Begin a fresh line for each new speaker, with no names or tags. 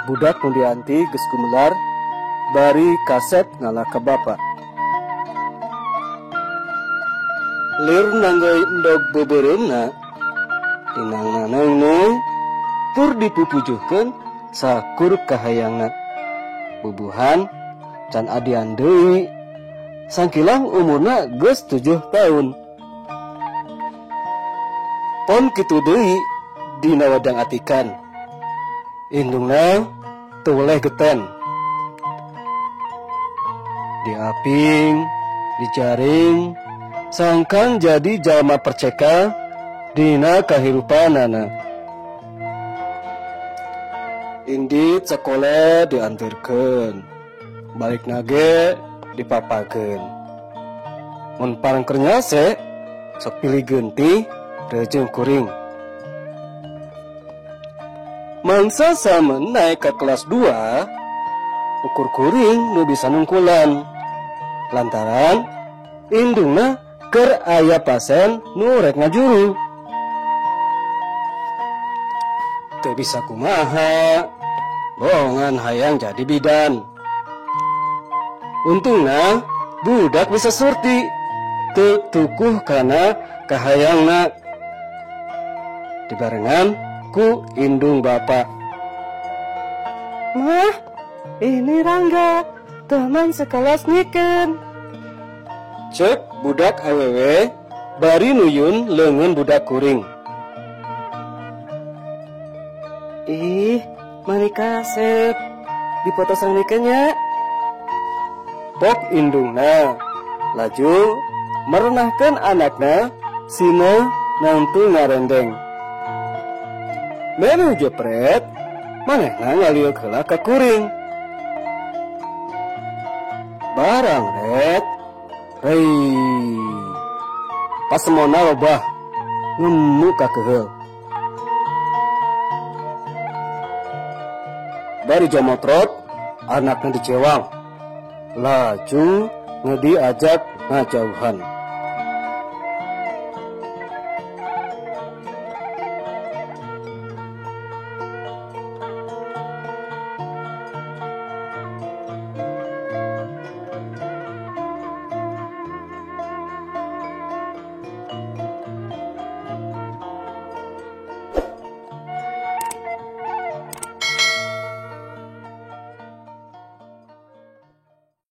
budak mundianti geus gumelar bari kaset ngalah ka bapa. Lir nanggoy endog bebereumna tinang-nanangna tur dipupujuhkeun sakur kahayangna. Bubuhan can adian deui sangkilang umurna geus 7 tahun. Pon kitu deui dina wadang atikan indungna teu weleh geten. Diaping, dijaring, sangkan jadi jalma perceka dina kahirupanana. Indit sekolah diantarkeun, balik nage dipapakeun. Mun parangkeun nyase sok pilih genti rejeung kuring. Mangsa samen naik ke kelas 2 ukur kuring nu bisa nungkulan lantaran indungna keur aya pasen nu rek ngajuru. Teu bisa kumaha, bohongan hayang jadi bidan. Untungna budak bisa surti, teu tukuh kana kahayangna. Dibarengan ku indung bapa.
Mah, ini Rangga, teman sekelas Niken.
Cek budak awewe bari nuyun leungeun budak kuring.
Ih, manika Asep, dipoto sang Nikennya.
Pok indungna laju merenahkeun anakna sina nangtu ngarendeng. Menu jepret manehna ngaliuk heula ka kuring. Barang ret hei pasemona lobah ngemu ka keheul. Bari jomotrot anakna dicewang laju ngediajak ngajauhan.